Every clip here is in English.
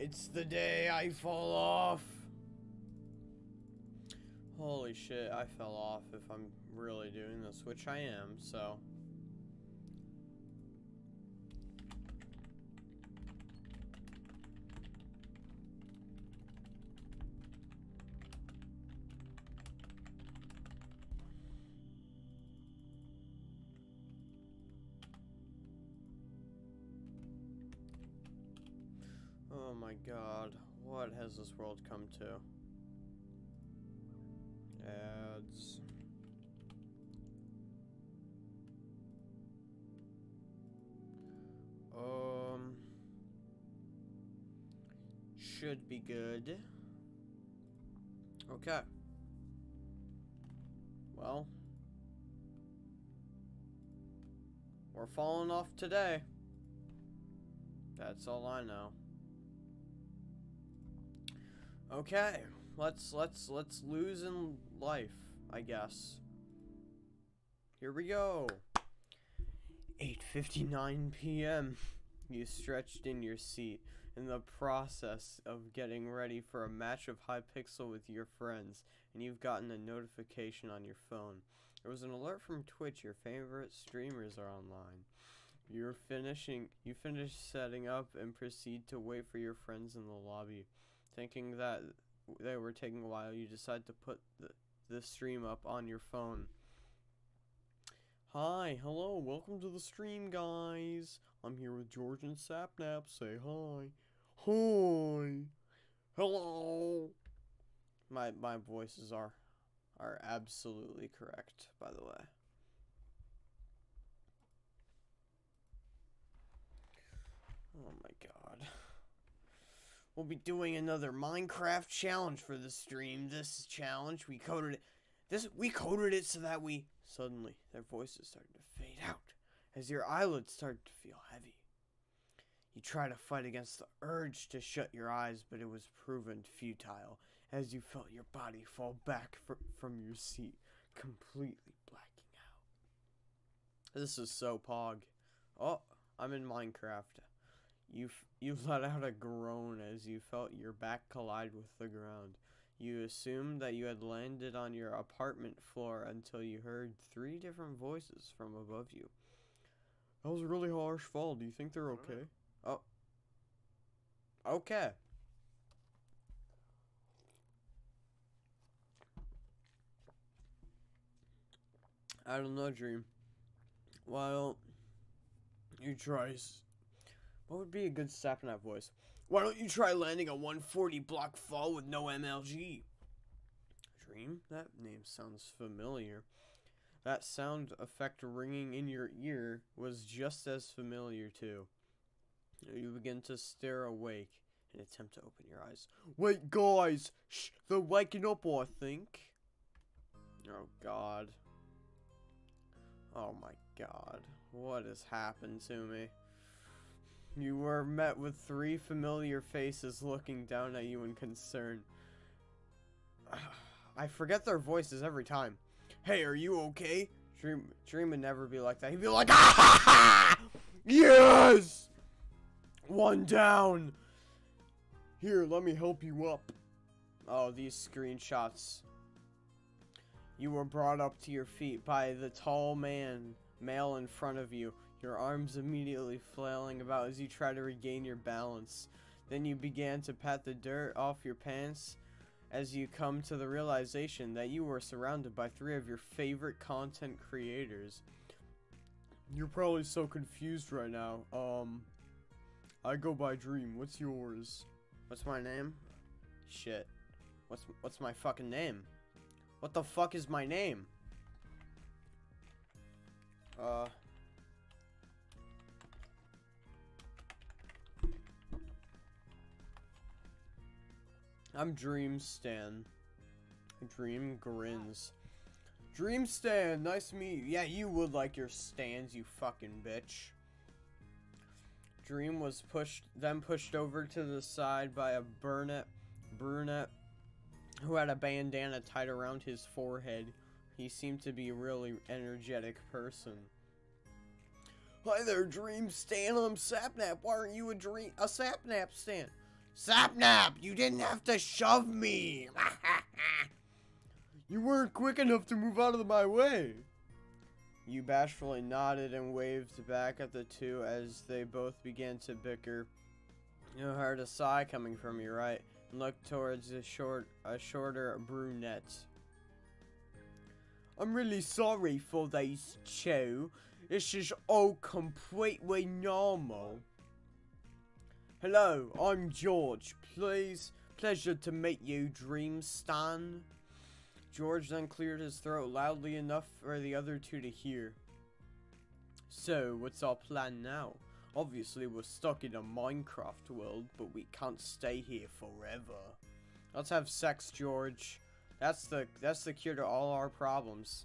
It's the day I fall off. Holy shit, I fell off if I'm really doing this, which I am, so. Oh my god, what has this world come to? Ads. Should be good. Okay. Well, we're falling off today. That's all I know. Okay, let's lose in life, I guess. Here we go. 8:59 p.m. You stretched in your seat in the process of getting ready for a match of Hypixel with your friends, and you've gotten a notification on your phone. There was an alert from Twitch. Your favorite streamers are online. You finish setting up and proceed to wait for your friends in the lobby. Thinking that they were taking a while, you decide to put the stream up on your phone. Hi, hello, welcome to the stream, guys. I'm here with George and Sapnap. Say hi. Hi. Hello. My voices are absolutely correct, by the way. Oh my god. We'll be doing another Minecraft challenge for the stream. This challenge, we coded it so that suddenly their voices started to fade out as your eyelids started to feel heavy. You try to fight against the urge to shut your eyes, but it was proven futile as you felt your body fall back from your seat, completely blacking out. This is so pog. Oh, I'm in Minecraft. You let out a groan as you felt your back collide with the ground. You assumed that you had landed on your apartment floor until you heard 3 different voices from above you. That was a really harsh fall. Do you think they're okay? Oh. Okay. I don't know, Dream. Why don't you try... What would be a good Sapnap voice? Why don't you try landing a 140 block fall with no MLG? Dream? That name sounds familiar. That sound effect ringing in your ear was just as familiar too. You begin to stare awake and attempt to open your eyes. Wait, guys! Shh! They're waking up, I think. Oh, God. Oh, my God. What has happened to me? You were met with 3 familiar faces looking down at you in concern. I forget their voices every time. Hey, are you okay? Dream would never be like that. He'd be like, ah ha ha! Yes! 1 down! Here, let me help you up. Oh, these screenshots. You were brought up to your feet by the tall male in front of you. Your arms immediately flailing about as you try to regain your balance. Then you began to pat the dirt off your pants as you come to the realization that you were surrounded by 3 of your favorite content creators. You're probably so confused right now. I go by Dream. What's yours? What's my name? Shit. What's my fucking name? What the fuck is my name? I'm Dream Stan. Dream grins. Dream Stan, nice to meet you. Yeah, you would like your stands, you fucking bitch. Dream was pushed over to the side by a brunette who had a bandana tied around his forehead. He seemed to be a really energetic person. Hi there, Dream Stan. I'm Sapnap. Why aren't you a Sapnap Stan? Sapnap, you didn't have to shove me. You weren't quick enough to move out of my way. You bashfully nodded and waved back at the two as they both began to bicker. You heard a sigh coming from your right and looked towards a shorter brunette. I'm really sorry for this, Cho. This is all completely normal. Hello, I'm George. Pleasure to meet you, Dreamstan. George then cleared his throat loudly enough for the other two to hear. So, what's our plan now? Obviously, we're stuck in a Minecraft world, but we can't stay here forever. Let's have sex, George. That's the cure to all our problems.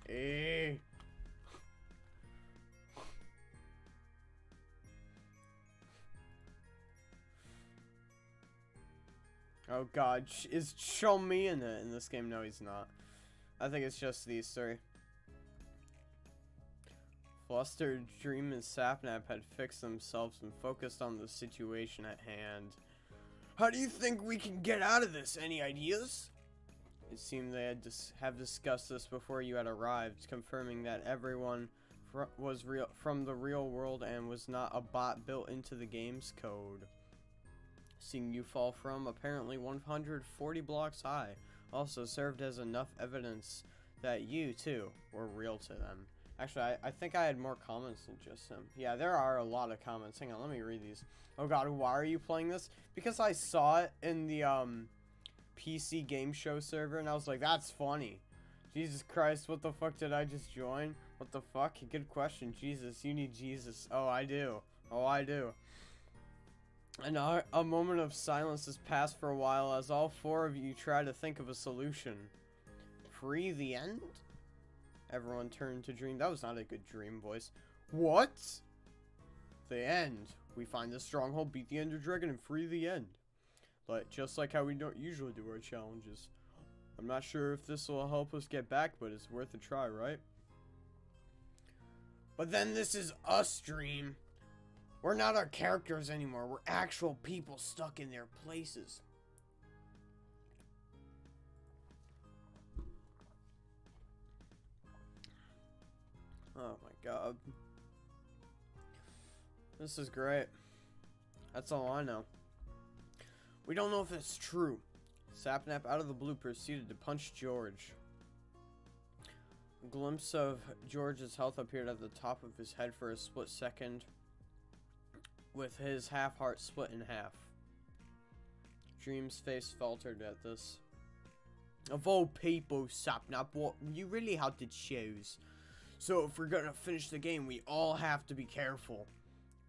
Eh. Oh god, is Chomi in it in this game? No, he's not. I think it's just these three. Flustered, Dream, and Sapnap had fixed themselves and focused on the situation at hand. How do you think we can get out of this? Any ideas? It seemed they had have discussed this before you had arrived, confirming that everyone was from the real world and was not a bot built into the game's code. Seeing you fall from apparently 140 blocks high also served as enough evidence that you, too, were real to them. Actually, I think I had more comments than just him. Yeah, there are a lot of comments. Hang on, let me read these. Oh god, why are you playing this? Because I saw it in the PC game show server and I was like, that's funny. Jesus Christ, what the fuck did I just join? What the fuck? Good question. Jesus, you need Jesus. Oh, I do. Oh, I do. And a moment of silence has passed for a while as all four of you try to think of a solution. Free the end? Everyone turned to Dream. That was not a good Dream voice. What? The end. We find the stronghold, beat the Ender Dragon, and free the end. But just like how we don't usually do our challenges. I'm not sure if this will help us get back, but it's worth a try, right? But then this is us, Dream. We're not our characters anymore. We're actual people stuck in their places. Oh my god. This is great. That's all I know. We don't know if it's true. Sapnap out of the blue proceeded to punch George. A glimpse of George's health appeared at the top of his head for a split second, with his half-heart split in half. Dream's face faltered at this. Of all people, Sapnap, what you really had to choose. So if we're gonna finish the game, we all have to be careful.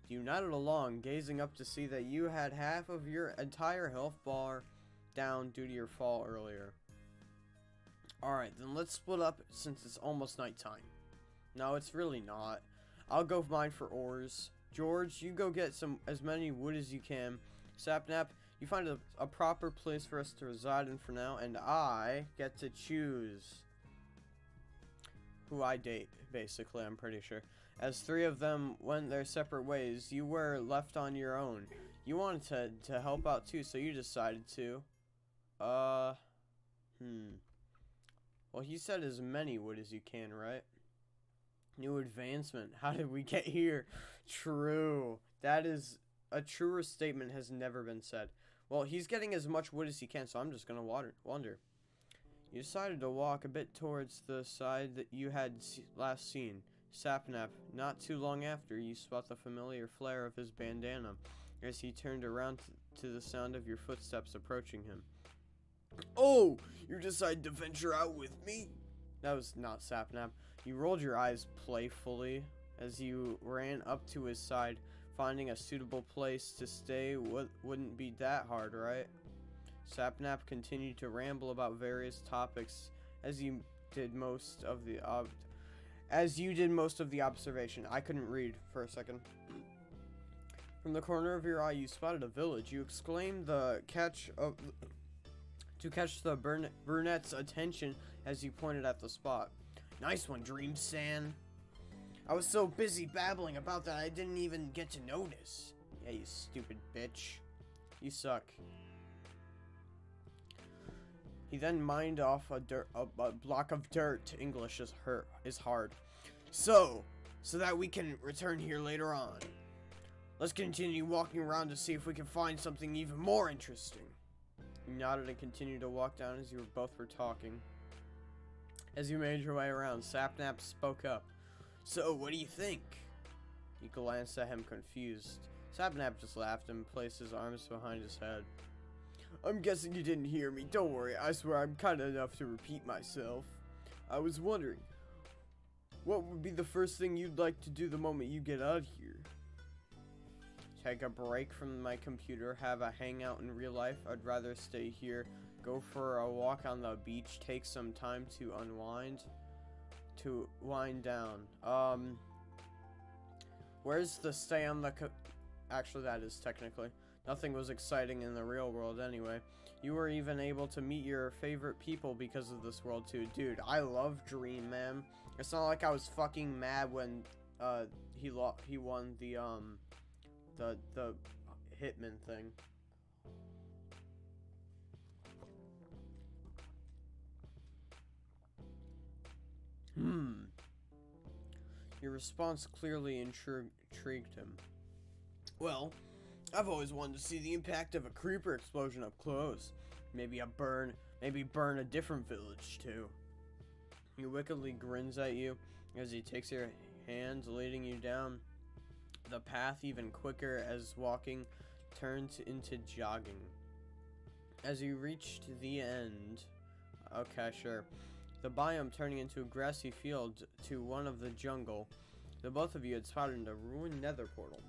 You nodded along, gazing up to see that you had half of your entire health bar down due to your fall earlier. Alright, then let's split up since it's almost nighttime. No, it's really not. I'll go mine for ores. George, you go get as many wood as you can. Sapnap, you find a proper place for us to reside in for now, and I get to choose who I date, basically, I'm pretty sure. As three of them went their separate ways, you were left on your own. You wanted to help out too, so you decided to. Well, he said as many wood as you can, right? New advancement. How did we get here? True. That is a truer statement has never been said. Well, he's getting as much wood as he can, so I'm just gonna wander. You decided to walk a bit towards the side that you had last seen. Sapnap, not too long after, you spot the familiar flare of his bandana as he turned around to the sound of your footsteps approaching him. Oh, you decided to venture out with me? That was not Sapnap. You rolled your eyes playfully as you ran up to his side. Finding a suitable place to stay wouldn't be that hard, right? Sapnap continued to ramble about various topics as you did most of the observation. I couldn't read for a second. From the corner of your eye, you spotted a village. You exclaimed to catch the brunette's attention as you pointed at the spot. Nice one, Dreamstan. I was so busy babbling about that I didn't even get to notice. Yeah, you stupid bitch. You suck. He then mined off a block of dirt. English is hard. So that we can return here later on. Let's continue walking around to see if we can find something even more interesting. You nodded and continued to walk down as you both were talking. As you made your way around, Sapnap spoke up. So, what do you think? You glanced at him confused. Sapnap just laughed and placed his arms behind his head. I'm guessing you didn't hear me. Don't worry, I swear I'm kind enough to repeat myself. I was wondering, what would be the first thing you'd like to do the moment you get out of here? Take a break from my computer, have a hangout in real life. I'd rather stay here, go for a walk on the beach, take some time to wind down. Where's the stay on the actually, that is technically. Nothing was exciting in the real world anyway. You were even able to meet your favorite people because of this world too. Dude, I love Dream, man. It's not like I was fucking mad when he won the Hitman thing. Your response clearly intrigued him. Well, I've always wanted to see the impact of a creeper explosion up close. Maybe burn a different village too. He wickedly grins at you as he takes your hands, leading you down the path even quicker as walking turned into jogging. As you reached the end, okay, sure, the biome turning into a grassy field to one of the jungle, the both of you had spotted a ruined nether portal.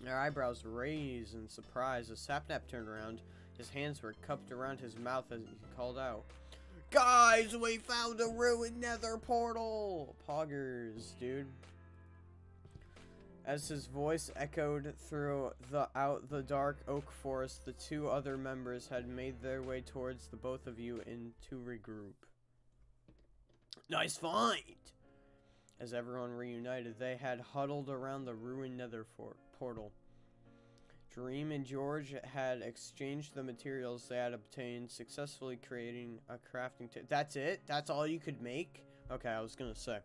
Their eyebrows raised in surprise as Sapnap turned around. His hands were cupped around his mouth as he called out, "Guys, we found a ruined nether portal!" Poggers, dude. As his voice echoed throughout the dark oak forest, the two other members had made their way towards the both of you to regroup. Nice find! As everyone reunited, they had huddled around the ruined nether portal. Dream and George had exchanged the materials they had obtained, successfully creating a crafting table. That's it? That's all you could make? Okay, I was gonna say.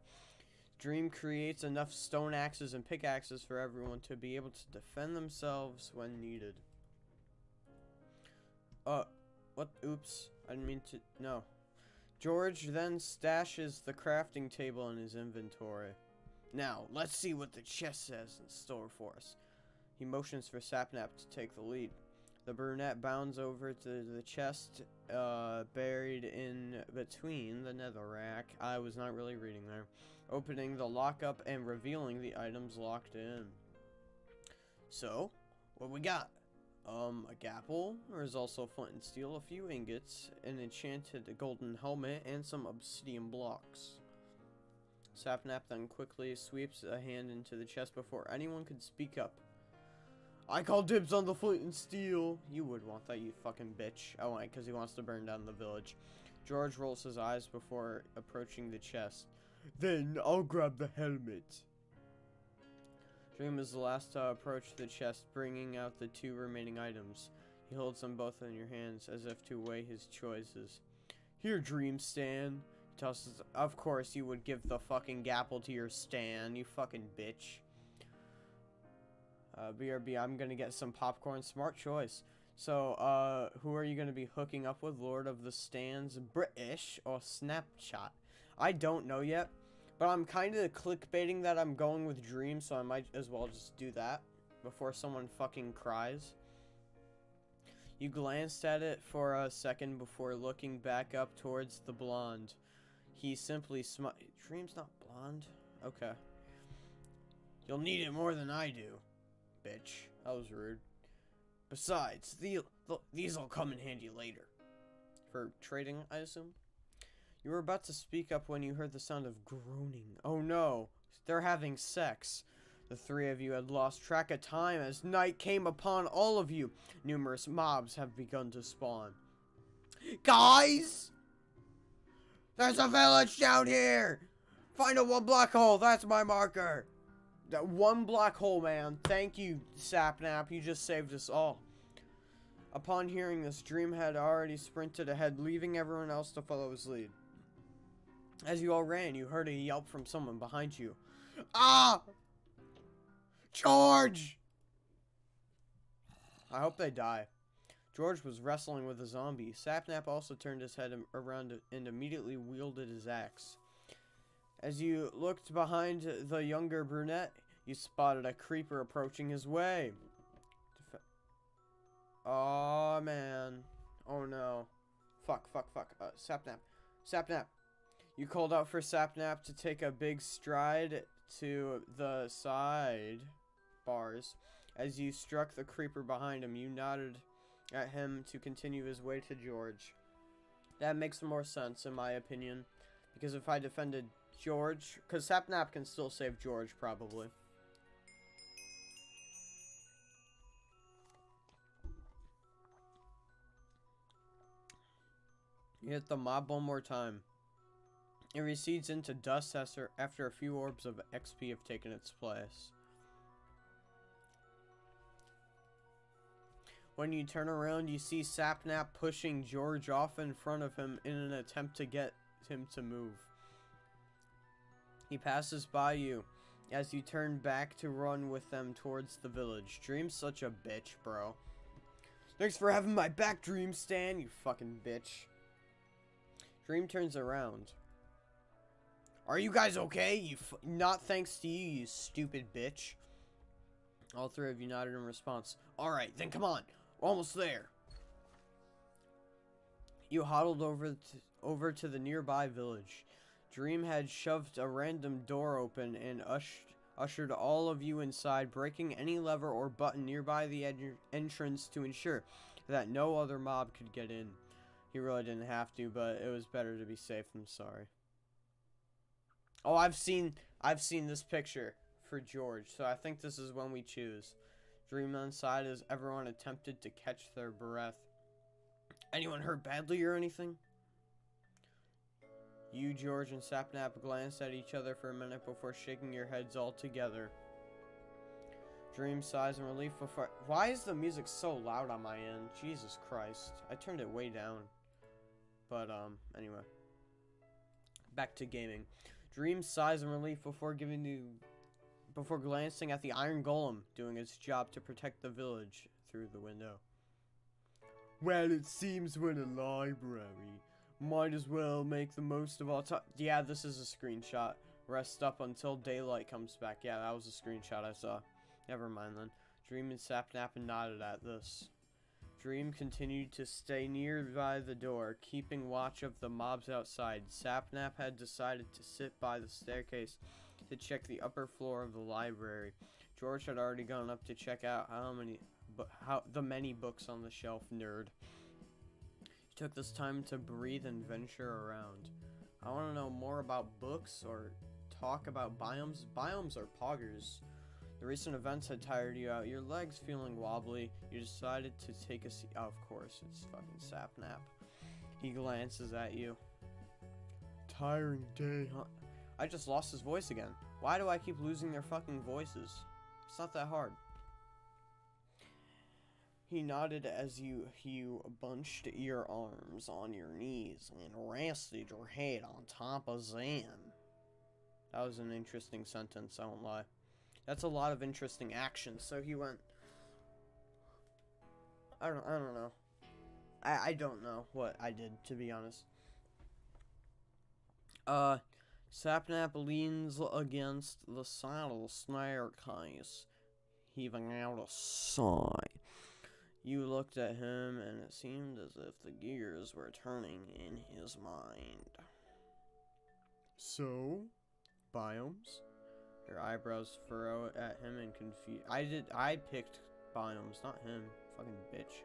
Dream creates enough stone axes and pickaxes for everyone to be able to defend themselves when needed. What? Oops. I didn't mean to. No. George then stashes the crafting table in his inventory. Now, let's see what the chest says in store for us. He motions for Sapnap to take the lead. The brunette bounds over to the chest, buried in between the netherrack. I was not really reading there. Opening the lockup and revealing the items locked in. So, what we got? A gapple. There's also flint and steel, a few ingots, an enchanted golden helmet, and some obsidian blocks. Sapnap then quickly sweeps a hand into the chest before anyone could speak up. I call dibs on the flint and steel. You would want that, you fucking bitch. Oh, wait, because he wants to burn down the village. George rolls his eyes before approaching the chest. Then I'll grab the helmet. Dream is the last to approach the chest, bringing out the two remaining items. He holds them both in your hands as if to weigh his choices. Here, Dream Stan. He tosses. Of course, you would give the fucking gapple to your Stan, you fucking bitch. BRB, I'm gonna get some popcorn. Smart choice. So, who are you gonna be hooking up with? Lord of the Stands, British, or Snapchat? I don't know yet, but I'm kind of clickbaiting that I'm going with Dream, so I might as well just do that before someone fucking cries. You glanced at it for a second before looking back up towards the blonde. He simply smiled. Dream's not blonde? Okay. You'll need it more than I do. Bitch. That was rude. Besides, these'll come in handy later. For trading, I assume? You were about to speak up when you heard the sound of groaning. Oh no, they're having sex. The three of you had lost track of time as night came upon all of you. Numerous mobs have begun to spawn. Guys! There's a village down here! Find a one black hole, that's my marker. That one black hole, man. Thank you, Sapnap. You just saved us all. Upon hearing this, Dream had already sprinted ahead, leaving everyone else to follow his lead. As you all ran, you heard a yelp from someone behind you. Ah! George! I hope they die. George was wrestling with a zombie. Sapnap also turned his head around and immediately wielded his axe. As you looked behind the younger brunette, you spotted a creeper approaching his way. Oh man. Oh no. Fuck. Sapnap. Sapnap. You called out for Sapnap to take a big stride to the side bars. As you struck the creeper behind him, you nodded at him to continue his way to George. That makes more sense in my opinion. Because if I defended George, because Sapnap can still save George probably. You hit the mob one more time. It recedes into dust after a few orbs of XP have taken its place. When you turn around, you see Sapnap pushing George off in front of him in an attempt to get him to move. He passes by you as you turn back to run with them towards the village. Dream's such a bitch, bro. Thanks for having my back, Dream Stan, you fucking bitch. Dream turns around. Are you guys okay? Not thanks to you, you stupid bitch. All three of you nodded in response. Alright, then come on. We're almost there. You huddled over to the nearby village. Dream had shoved a random door open and ushered all of you inside, breaking any lever or button nearby the entrance to ensure that no other mob could get in. He really didn't have to, but it was better to be safe than sorry. Oh, I've seen this picture for George, so I think this is when we choose. Dream inside as everyone attempted to catch their breath. Anyone hurt badly or anything? You, George, and Sapnap glanced at each other for a minute before shaking your heads all together. Dream sighs in relief before... Why is the music so loud on my end? Jesus Christ. I turned it way down. But, anyway. Back to gaming. Dream sighs in relief before glancing at the Iron Golem doing its job to protect the village through the window. Well, it seems we're in a library. Might as well make the most of our time. Yeah, this is a screenshot. Rest up until daylight comes back. Yeah, that was a screenshot I saw. Never mind then. Dream and Sapnap nodded at this. Dream continued to stay nearby the door, keeping watch of the mobs outside. Sapnap had decided to sit by the staircase to check the upper floor of the library. George had already gone up to check out the many books on the shelf. Nerd. He took this time to breathe and venture around. I want to know more about books or talk about biomes. Biomes are poggers. The recent events had tired you out. Your legs feeling wobbly. You decided to take a seat. Oh, of course, it's fucking Sapnap. He glances at you. Tiring day, huh? I just lost his voice again. Why do I keep losing their fucking voices? It's not that hard. He nodded as you bunched your arms on your knees and rested your head on top of Zan. That was an interesting sentence, I won't lie. That's a lot of interesting action. So he went. I don't know. I don't know what I did, to be honest. Sapnap leans against the saddle staircase, heaving out a sigh. You looked at him, and it seemed as if the gears were turning in his mind. So, biomes? Your eyebrows furrow at him in confusion. I picked biomes, not him. Fucking bitch.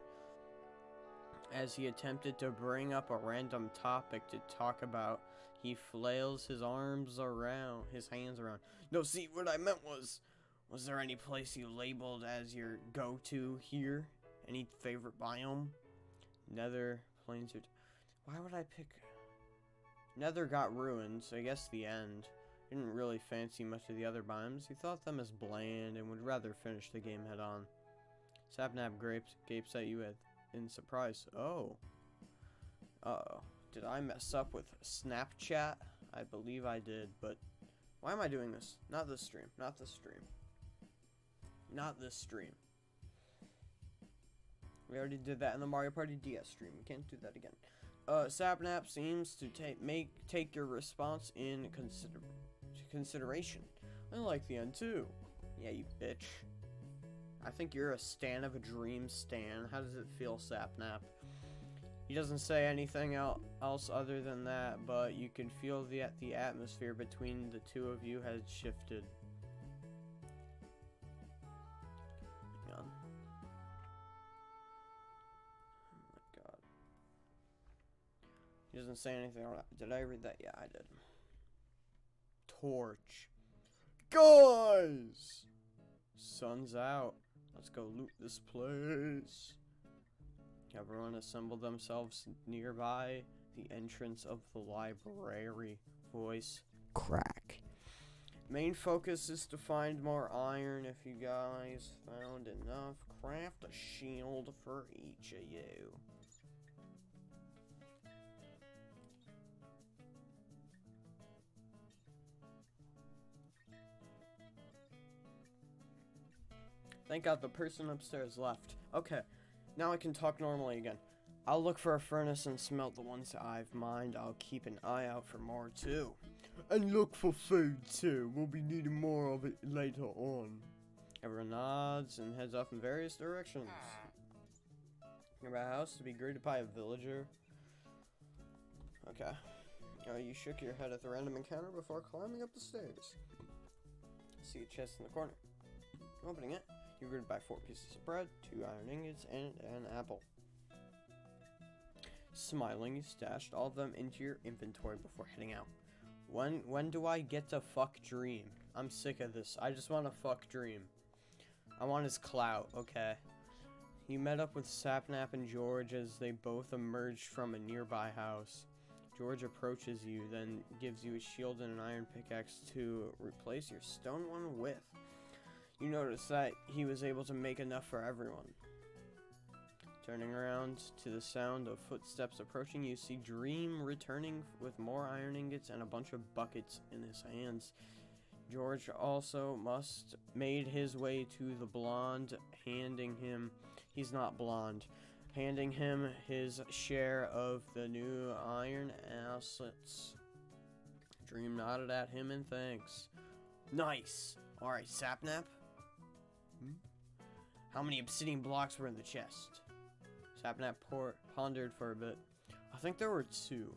As he attempted to bring up a random topic to talk about, he flails his hands around. No, see, what I meant was there any place you labeled as your go-to here? Any favorite biome? Nether, plains, or... Why would I pick... Nether got ruined, so I guess the end. Didn't really fancy much of the other biomes. He thought them as bland and would rather finish the game head on. Sapnap gapes at you with, in surprise. Oh. Uh-oh. Did I mess up with Snapchat? I believe I did, but why am I doing this? Not this stream. Not this stream. Not this stream. We already did that in the Mario Party DS stream. We can't do that again. Sapnap seems to take your response in consideration. I like the end too. Yeah, you bitch. I think you're a stan of a dream stan. How does it feel, Sapnap? He doesn't say anything else other than that, but you can feel the atmosphere between the two of you has shifted. Hang on. Oh my god. He doesn't say anything. Did I read that? Yeah, I did. Torch. Guys! Sun's out. Let's go loot this place. Everyone assembled themselves nearby the entrance of the library. Voice crack. Main focus is to find more iron. If you guys found enough, craft a shield for each of you. Thank God the person upstairs left. Okay, now I can talk normally again. I'll look for a furnace and smelt the ones I've mined. I'll keep an eye out for more too. And look for food too. We'll be needing more of it later on. Everyone nods and heads off in various directions. Nearby house to be greeted by a villager. Okay. You shook your head at the random encounter before climbing up the stairs. See a chest in the corner. Opening it. You're greeted by 4 pieces of bread, 2 iron ingots, and an apple. Smiling, you stashed all of them into your inventory before heading out. When do I get to fuck Dream? I'm sick of this. I just want to fuck Dream. I want his clout, okay? You met up with Sapnap and George as they both emerged from a nearby house. George approaches you, then gives you a shield and an iron pickaxe to replace your stone one with. You notice that he was able to make enough for everyone. Turning around to the sound of footsteps approaching, you see Dream returning with more iron ingots and a bunch of buckets in his hands. George also made his way to the blonde, handing him his share of the new iron assets. Dream nodded at him in thanks. Nice. Alright, Sapnap. How many obsidian blocks were in the chest? Sapnap pondered for a bit. I think there were 2.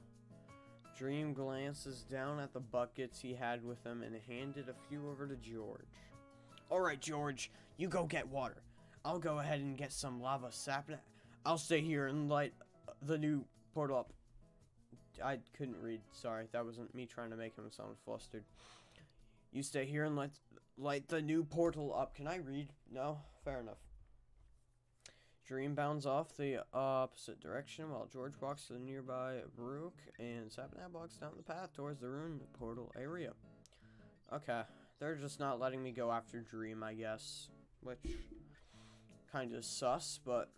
Dream glances down at the buckets he had with him and handed a few over to George. Alright, George, you go get water. I'll go ahead and get some lava. Sapnap, I'll stay here and light the new portal up. I couldn't read. Sorry, that wasn't me trying to make him sound flustered. You stay here and light the new portal up. Can I read? No? Fair enough. Dream bounds off the opposite direction while George walks to the nearby brook and Sapnap walks down the path towards the ruined portal area. Okay, they're just not letting me go after Dream, I guess, which kind of sus, but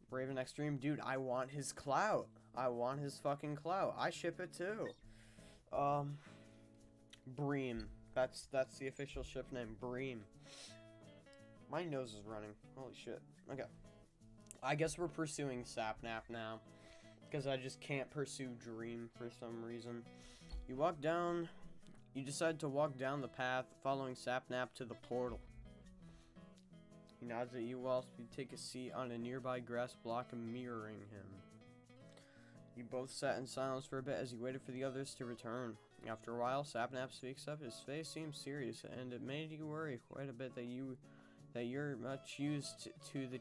Raven X Dream, dude, I want his clout. I want his fucking clout. I ship it too. Bream. That's the official ship name, Bream. My nose is running. Holy shit. Okay. I guess we're pursuing Sapnap now. Because I just can't pursue Dream for some reason. You decide to walk down the path, following Sapnap to the portal. He nods at you whilst you take a seat on a nearby grass block, mirroring him. You both sat in silence for a bit as you waited for the others to return. After a while, Sapnap speaks up. His face seems serious, and it made you worry quite a bit that you're much used to the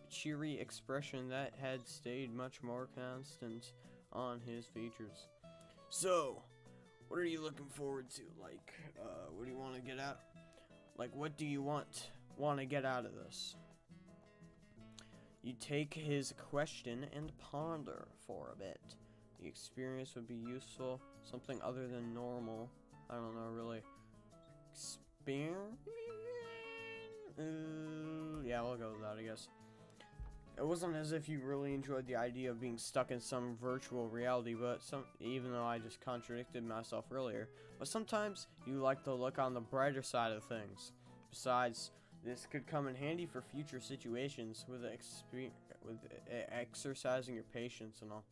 cheery expression that had stayed much more constant on his features. So, what are you looking forward to? Like, what do you want to get out? Like, what do you want to get out of this? You take his question and ponder for a bit. The experience would be useful, something other than normal. I don't know, really. Experience? Yeah, we'll go with that, I guess. It wasn't as if you really enjoyed the idea of being stuck in some virtual reality, but even though I just contradicted myself earlier, but sometimes you like to look on the brighter side of things. Besides, this could come in handy for future situations with exercising your patience and all.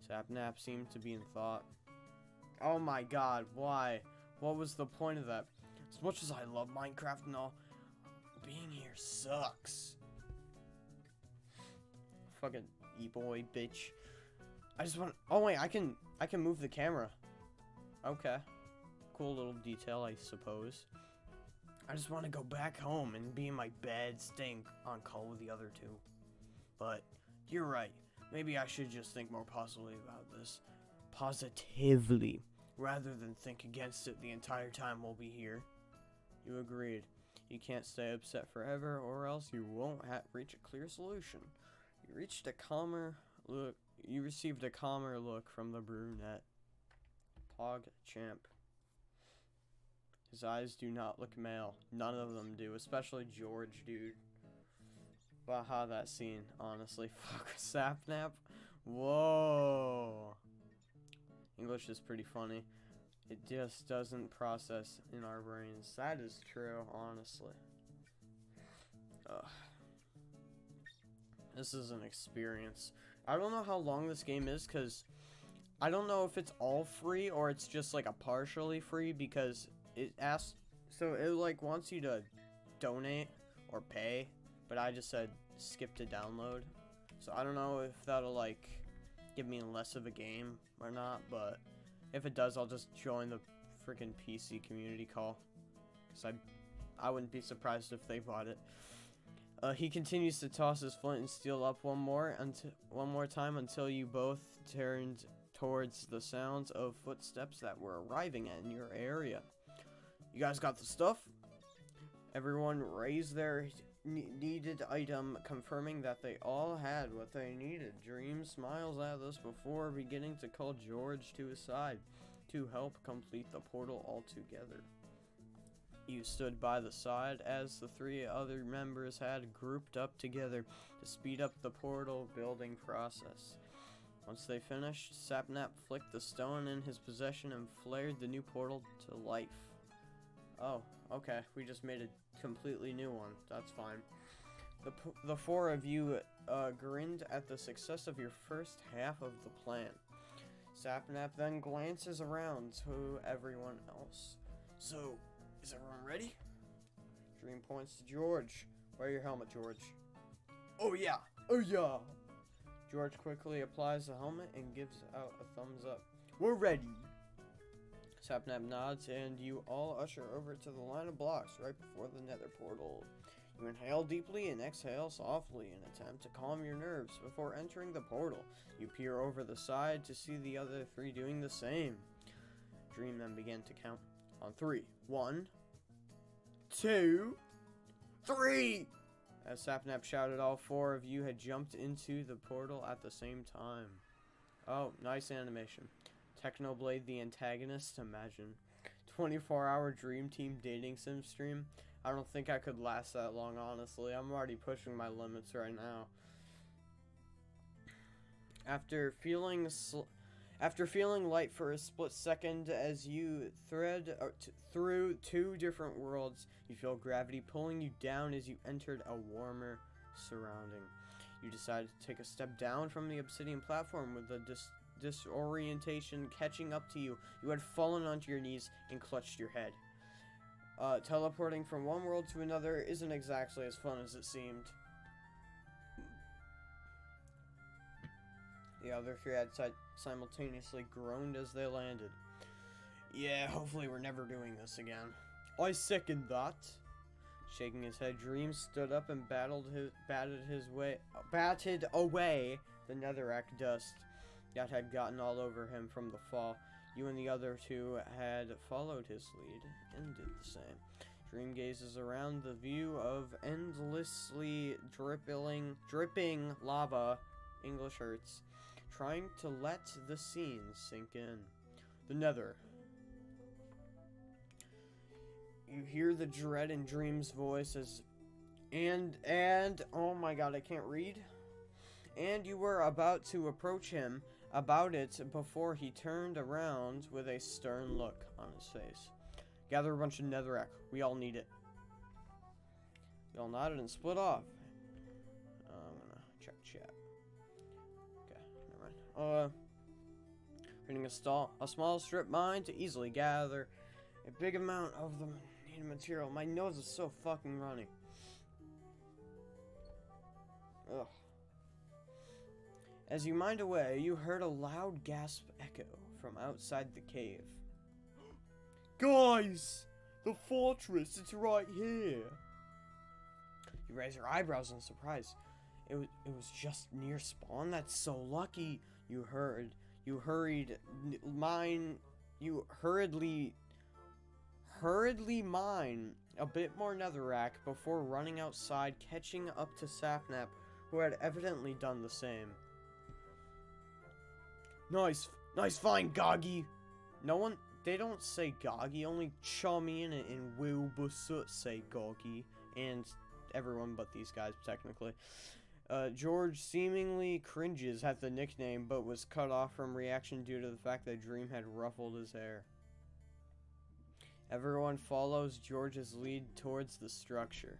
Sapnap seemed to be in thought. Oh my god, why? What was the point of that? As much as I love Minecraft and all, being here sucks. Fucking e-boy bitch. I just want. Oh wait, I can move the camera. Okay, cool little detail, I suppose. I just want to go back home and be in my bed, staying on call with the other two. But you're right. Maybe I should just think more positively about this. Positively, rather than think against it the entire time we'll be here. You agreed. You can't stay upset forever, or else you won't reach a clear solution. You reached a calmer look. You received a calmer look from the brunette. Pog champ. His eyes do not look male. None of them do, especially George, dude. Baha, that scene, honestly. Fuck, Sapnap. Whoa. English is pretty funny. It just doesn't process in our brains. That is true, honestly. Ugh. This is an experience. I don't know how long this game is, because I don't know if it's all free or it's just like a partially free, because it asks, so it like wants you to donate or pay, but I just said skip to download. So I don't know if that'll like give me less of a game or not, but if it does, I'll just join the freaking PC community call, because I wouldn't be surprised if they bought it. He continues to toss his flint and steel up one more time until you both turned towards the sounds of footsteps that were arriving in your area. You guys got the stuff? Everyone raised their needed item, confirming that they all had what they needed. Dream smiles at this before beginning to call George to his side to help complete the portal altogether. You stood by the side as the three other members had grouped up together to speed up the portal building process. Once they finished, Sapnap flicked the stone in his possession and flared the new portal to life. Oh, okay, we just made a completely new one. That's fine. The four of you grinned at the success of your first half of the plan. Sapnap then glances around to everyone else. So, is everyone ready? Dream points to George. Wear your helmet, George. Oh yeah! Oh yeah! George quickly applies the helmet and gives out a thumbs up. We're ready! Sapnap nods and you all usher over to the line of blocks right before the nether portal. You inhale deeply and exhale softly in an attempt to calm your nerves before entering the portal. You peer over the side to see the other three doing the same. Dream then began to count on 3. 1, 2, 3! As Sapnap shouted, all four of you had jumped into the portal at the same time. Oh, nice animation. Technoblade the antagonist, imagine. 24-hour Dream Team dating sim stream. I don't think I could last that long, honestly. I'm already pushing my limits right now. After feeling light for a split second as you thread through two different worlds, you feel gravity pulling you down as you entered a warmer surrounding. You decided to take a step down from the obsidian platform with the disorientation catching up to you. You had fallen onto your knees and clutched your head. Teleporting from one world to another isn't exactly as fun as it seemed. The other three had simultaneously groaned as they landed. Yeah, hopefully we're never doing this again. I second that. Shaking his head, Dream stood up and batted away the netherrack dust that had gotten all over him from the fall. You and the other two had followed his lead and did the same. Dream gazes around the view of endlessly dripping lava. English hurts. Trying to let the scene sink in. The nether. You hear the dread in Dream's voice as... And, oh my god, I can't read. and you were about to approach him about it before he turned around with a stern look on his face. Gather a bunch of netherrack. We all need it. We all nodded and split off. I'm gonna check chat. Okay, never mind. Reading a small strip mine to easily gather a big amount of the needed material. My nose is so fucking runny. Ugh. As you mined away, you heard a loud gasp echo from outside the cave. Guys! The fortress, it's right here! You raise your eyebrows in surprise. It was just near spawn? That's so lucky. You hurriedly mine a bit more netherrack before running outside, catching up to Sapnap, who had evidently done the same. Nice find, Goggy. They don't say Goggy, only Chummy and Wilbur say Goggy, and everyone but these guys, technically. George seemingly cringes at the nickname, but was cut off from reaction due to the fact that Dream had ruffled his hair. Everyone follows George's lead towards the structure.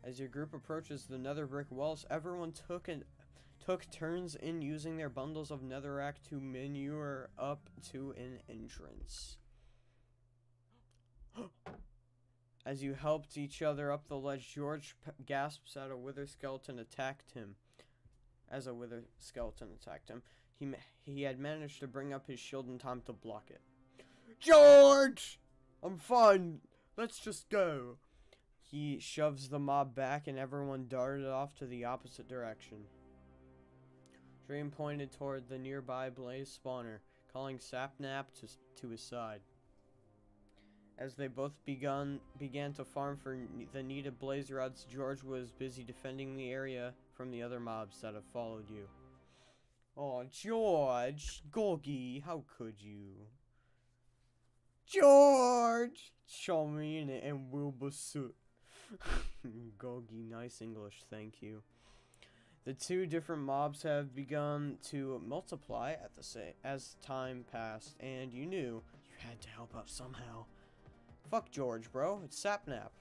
As your group approaches the nether brick walls, everyone took turns in using their bundles of netherrack to maneuver up to an entrance. As you helped each other up the ledge, George gasps as a wither skeleton attacked him. He had managed to bring up his shield in time to block it. George! I'm fine. Let's just go. He shoves the mob back and everyone darted off to the opposite direction. Dream pointed toward the nearby blaze spawner, calling Sapnap to his side. As they both began to farm for the needed blaze rods, George was busy defending the area from the other mobs that have followed you. Oh, George! Goggy, how could you? George! Chummy and Wilbur Soot. Goggy, nice English, thank you. The two different mobs have begun to multiply as time passed, and you knew you had to help out somehow. Fuck George, bro. It's Sapnap.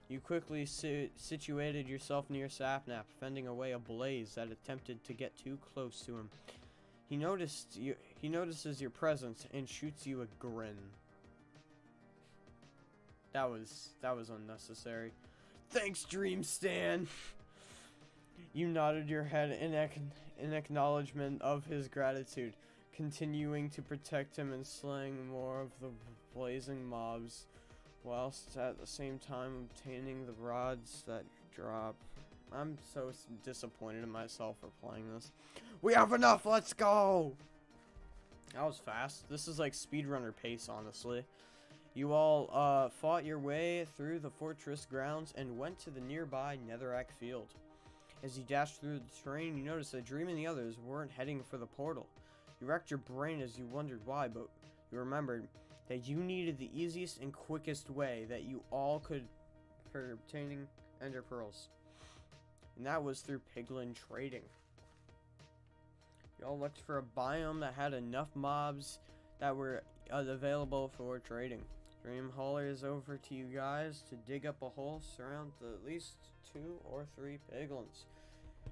You quickly situated yourself near Sapnap, fending away a blaze that attempted to get too close to him. He notices your presence and shoots you a grin. That was unnecessary. Thanks, Dreamstan. You nodded your head in acknowledgement of his gratitude, continuing to protect him and slaying more of the blazing mobs, whilst at the same time obtaining the rods that drop. I'm so disappointed in myself for playing this. We have enough, let's go! That was fast. This is like speedrunner pace, honestly. You all fought your way through the fortress grounds and went to the nearby netherrack field. As you dashed through the terrain, you noticed that Dream and the others weren't heading for the portal. You racked your brain as you wondered why, but you remembered that you needed the easiest and quickest way that you all could for obtaining ender pearls. And that was through piglin trading. You all looked for a biome that had enough mobs that were available for trading. Dream hollers over to you guys to dig up a hole surround at least 2 or 3 piglins.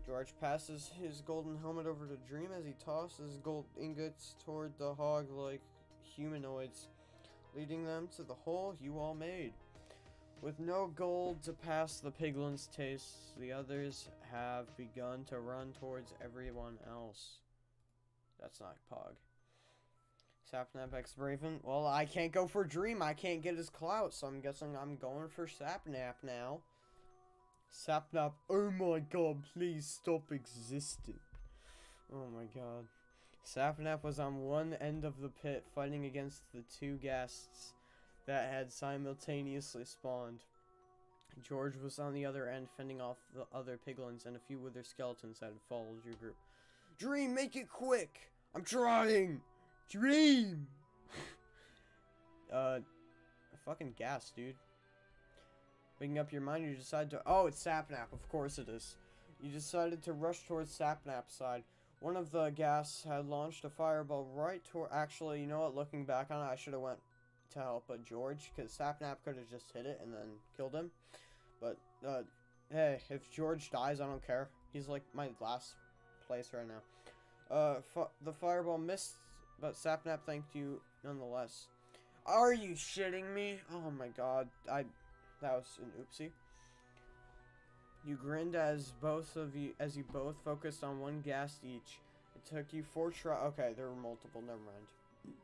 George passes his golden helmet over to Dream as he tosses gold ingots toward the hog-like humanoids, leading them to the hole you all made. With no gold to pass the piglin's taste, the others have begun to run towards everyone else. That's not Pog. Sapnap X Raven. Well, I can't go for Dream. I can't get his clout, so I'm guessing I'm going for Sapnap now. Sapnap, oh my god, please stop existing. Oh my god. Sapnap was on one end of the pit, fighting against the 2 ghasts that had simultaneously spawned. George was on the other end, fending off the other piglins and a few wither skeletons that had followed your group. Dream, make it quick! I'm trying! Dream! Fucking gas, dude. Waking up your mind, you decide to— oh, it's Sapnap, of course it is. You decided to rush towards Sapnap's side. One of the gas had launched a fireball right toward... Actually, you know what? Looking back on it, I should have went to help George, because Sapnap could have just hit it and then killed him. But, hey, if George dies, I don't care. He's like my last place right now. The fireball missed, but Sapnap thanked you nonetheless. Are you shitting me? Oh my god, that was an oopsie. You grinned as you both focused on one gas each. It took you 4 tries. Okay, there were multiple, never mind.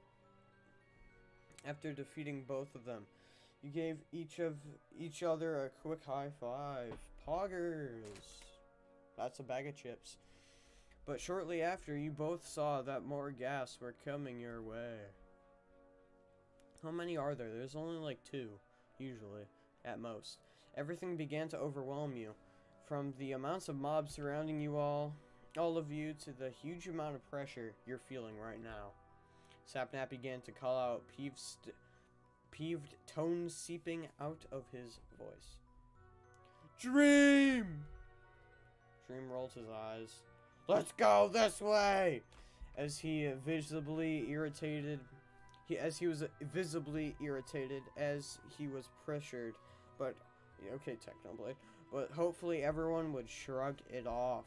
After defeating both of them, you gave each other a quick high five. Poggers. That's a bag of chips. But shortly after, you both saw that more gas were coming your way. How many are there? There's only like 2, usually, at most. Everything began to overwhelm you. From the amounts of mobs surrounding you all of you, to the huge amount of pressure you're feeling right now. Sapnap began to call out, peeved tones seeping out of his voice. Dream! Dream rolled his eyes. Let's go this way! As he was visibly irritated as he was pressured, but okay, Technoblade. But hopefully everyone would shrug it off.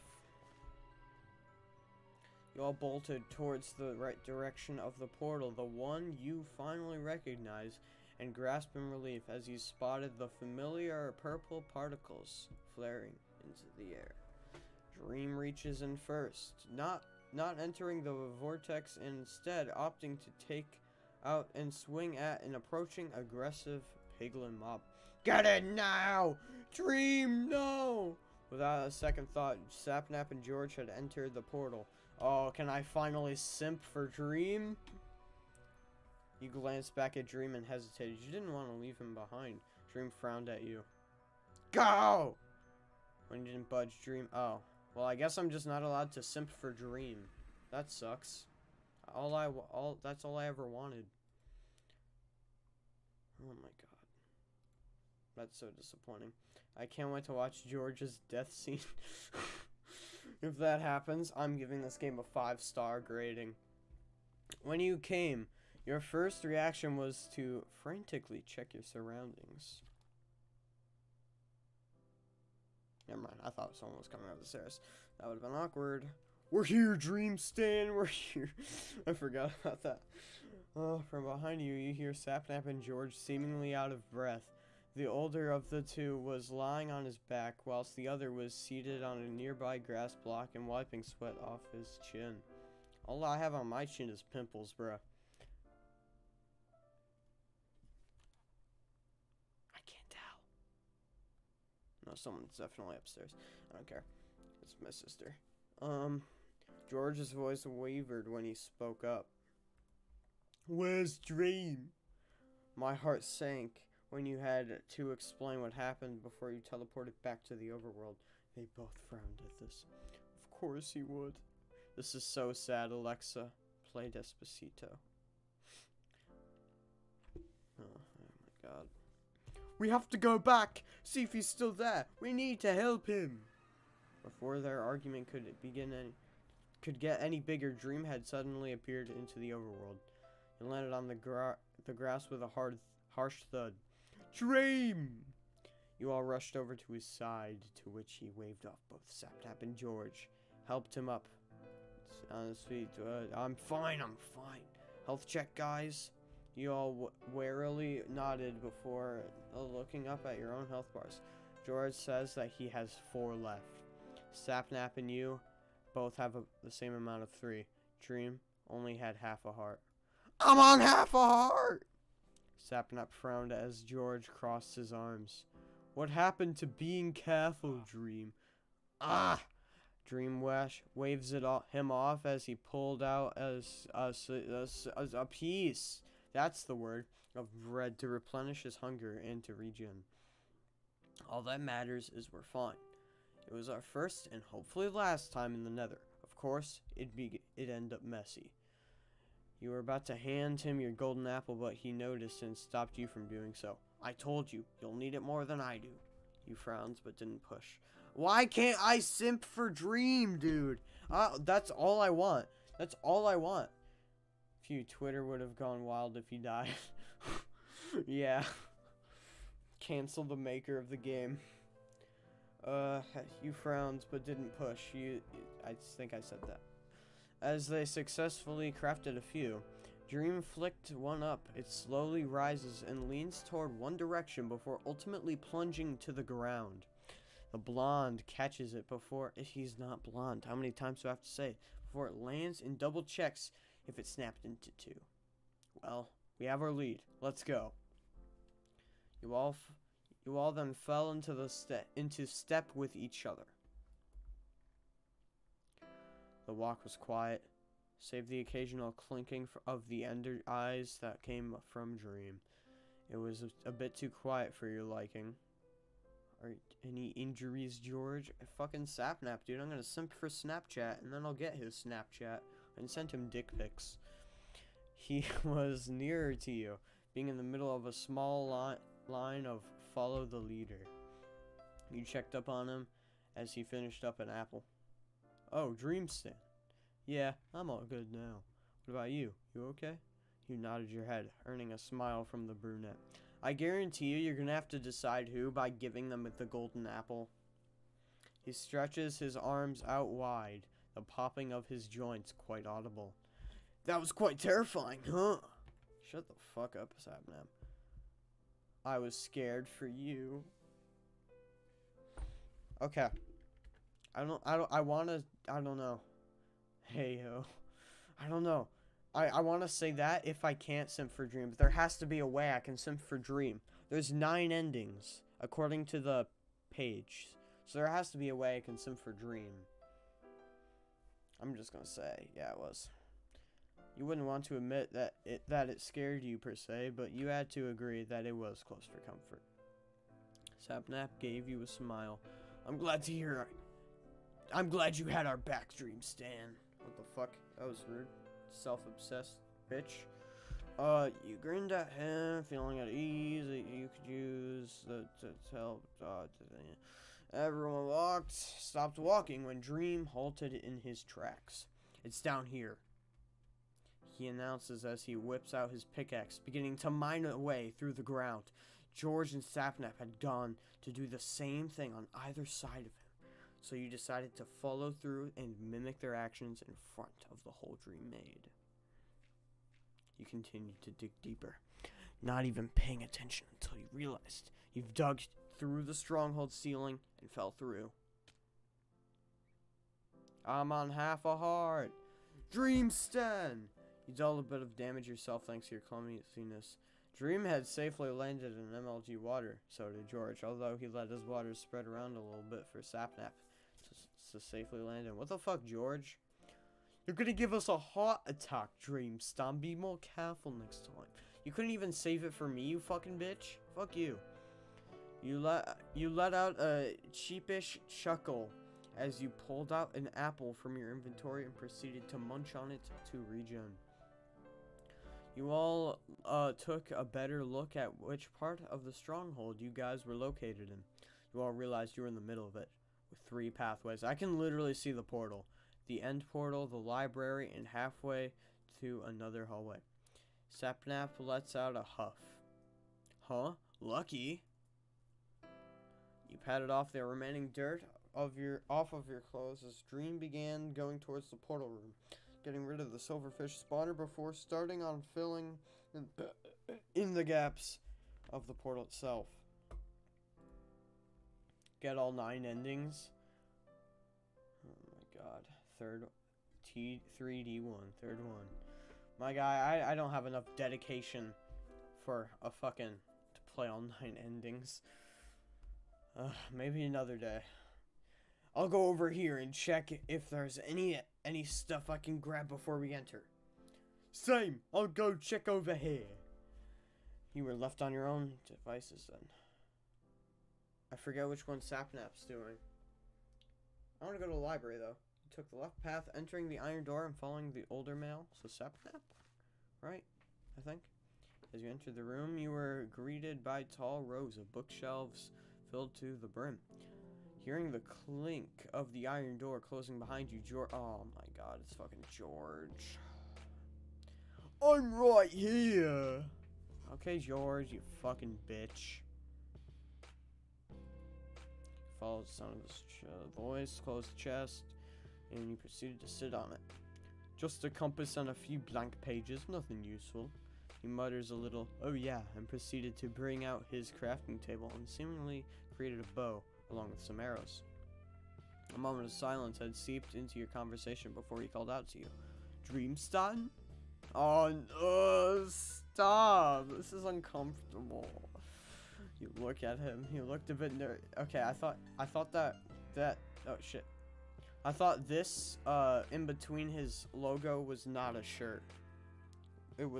You all bolted towards the right direction of the portal, the one you finally recognized, and grasped in relief as you spotted the familiar purple particles flaring into the air. Dream reaches in first, not entering the vortex, and instead opting to take out and swing at an approaching aggressive piglin mob. Get it now! Dream, no! Without a second thought, Sapnap and George had entered the portal. Oh, can I finally simp for Dream? You glanced back at Dream and hesitated. You didn't want to leave him behind. Dream frowned at you. Go! When you didn't budge, Dream... Oh. Well, I guess I'm just not allowed to simp for Dream. That sucks. That's all I ever wanted. Oh my god. That's so disappointing. I can't wait to watch George's death scene. If that happens, I'm giving this game a 5-star grading. When you came, your first reaction was to frantically check your surroundings. Never mind, I thought someone was coming up the stairs. That would have been awkward. We're here, Dream Stan, we're here. I forgot about that. Oh, from behind you, you hear Sapnap and George seemingly out of breath. The older of the two was lying on his back, whilst the other was seated on a nearby grass block and wiping sweat off his chin. All I have on my chin is pimples, bruh. I can't tell. No, someone's definitely upstairs. I don't care. It's my sister. George's voice wavered when he spoke up. Where's Dream? My heart sank when you had to explain what happened before you teleported back to the overworld. They both frowned at this. Of course he would. This is so sad, Alexa. Play Despacito. Oh my god. We have to go back! See if he's still there! We need to help him! Before their argument could get any bigger, Dream had suddenly appeared into the overworld. It landed on the grass with a harsh thud. Dream! You all rushed over to his side, to which he waved off both Sapnap and George. Helped him up on his feet. I'm fine, I'm fine. Health check, guys. You all warily nodded before looking up at your own health bars. George says that he has 4 left. Sapnap and you both have the same amount of 3. Dream only had half a heart. I'm on half a heart! Sapnap frowned as George crossed his arms. What happened to being careful, Dream? Ah! Dream waves him off as he pulled out a piece. That's the word. Of bread to replenish his hunger and to regen. All that matters is we're fine. It was our first and hopefully last time in the Nether. Of course, it'd end up messy. You were about to hand him your golden apple, but he noticed and stopped you from doing so. I told you, you'll need it more than I do. You frowned, but didn't push. Why can't I simp for Dream, dude? That's all I want. That's all I want. Phew, Twitter would have gone wild if he died. Yeah. Cancel the maker of the game. You frowned but didn't push. I think I said that. As they successfully crafted a few, Dream flicked one up. It slowly rises and leans toward one direction before ultimately plunging to the ground. The blonde catches it before he's not blonde. How many times do I have to say? Before it lands and double checks if it snapped into two. Well, we have our lead. Let's go. You all then fell into step with each other. The walk was quiet, save the occasional clinking of the ender eyes that came from Dream. It was a bit too quiet for your liking. Are any injuries, George? Fucking Sapnap, dude. I'm gonna simp for Snapchat, and then I'll get his Snapchat and send him dick pics. He was nearer to you, being in the middle of a small line of follow the leader. You checked up on him as he finished up an apple. Oh, Dreamston. Yeah, I'm all good now. What about you? You okay? You nodded your head, earning a smile from the brunette. I guarantee you're gonna have to decide who by giving them the golden apple. He stretches his arms out wide, the popping of his joints quite audible. That was quite terrifying, huh? Shut the fuck up, Sapnap. I was scared for you. Okay. I don't know. Hey, yo. I don't know. I want to say that if I can't simp for Dream, but there has to be a way I can simp for Dream. There's 9 endings, according to the page. So there has to be a way I can simp for Dream. I'm just gonna say, yeah, it was. You wouldn't want to admit that it scared you per se, but you had to agree that it was close for comfort. Sapnap gave you a smile. I'm glad to hear. I'm glad you had our back, Dream Stan. What the fuck? That was rude. Self-obsessed bitch. You grinned at him, feeling at ease that you could use to help. Everyone stopped walking when Dream halted in his tracks. It's down here, he announces as he whips out his pickaxe, beginning to mine a way through the ground. George and Sapnap had gone to do the same thing on either side of him. So you decided to follow through and mimic their actions in front of the hole Dream made. You continued to dig deeper, not even paying attention until you realized you've dug through the stronghold ceiling and fell through. I'm on half a heart. Dreamston! You dealt a bit of damage yourself thanks to your clumsiness. Dream had safely landed in MLG water, so did George, although he let his water spread around a little bit for Sapnap to safely land in. What the fuck, George? You're gonna give us a heart attack, Dreamston. Be more careful next time. You couldn't even save it for me, you fucking bitch. Fuck you. You let out a cheapish chuckle as you pulled out an apple from your inventory and proceeded to munch on it to regen. You all took a better look at which part of the stronghold you guys were located in. You all realized you were in the middle of it, with 3 pathways. I can literally see the portal. The end portal, the library, and halfway to another hallway. Sapnap lets out a huff. Huh? Lucky? You patted off the remaining dirt off of your clothes as Dream began going towards the portal room, getting rid of the silverfish spawner before starting on filling in the gaps of the portal itself. Get all 9 endings. Oh my god. 3D1, third one. My guy, I don't have enough dedication for a fucking to play all 9 endings. Maybe another day. I'll go over here and check if there's any stuff I can grab before we enter. Same, I'll go check over here. You were left on your own devices then. I forget which one Sapnap's doing. I want to go to the library though. You took the left path, entering the iron door and following the older male. So Sapnap? Right? I think. As you entered the room, you were greeted by tall rows of bookshelves filled to the brim. Hearing the clink of the iron door closing behind you, George. Oh my god, it's fucking George. I'm right here. Okay, George, you fucking bitch. Follow the sound of his voice, close the chest, and you proceeded to sit on it. Just a compass and a few blank pages, nothing useful. He mutters a little, oh yeah, and proceeded to bring out his crafting table and seemingly created a bow, along with some arrows. A moment of silence had seeped into your conversation before he called out to you. Dreamstan? Oh, no, stop. This is uncomfortable. You look at him. He looked a bit okay, I thought that, oh shit. I thought this, in between his logo was not a shirt.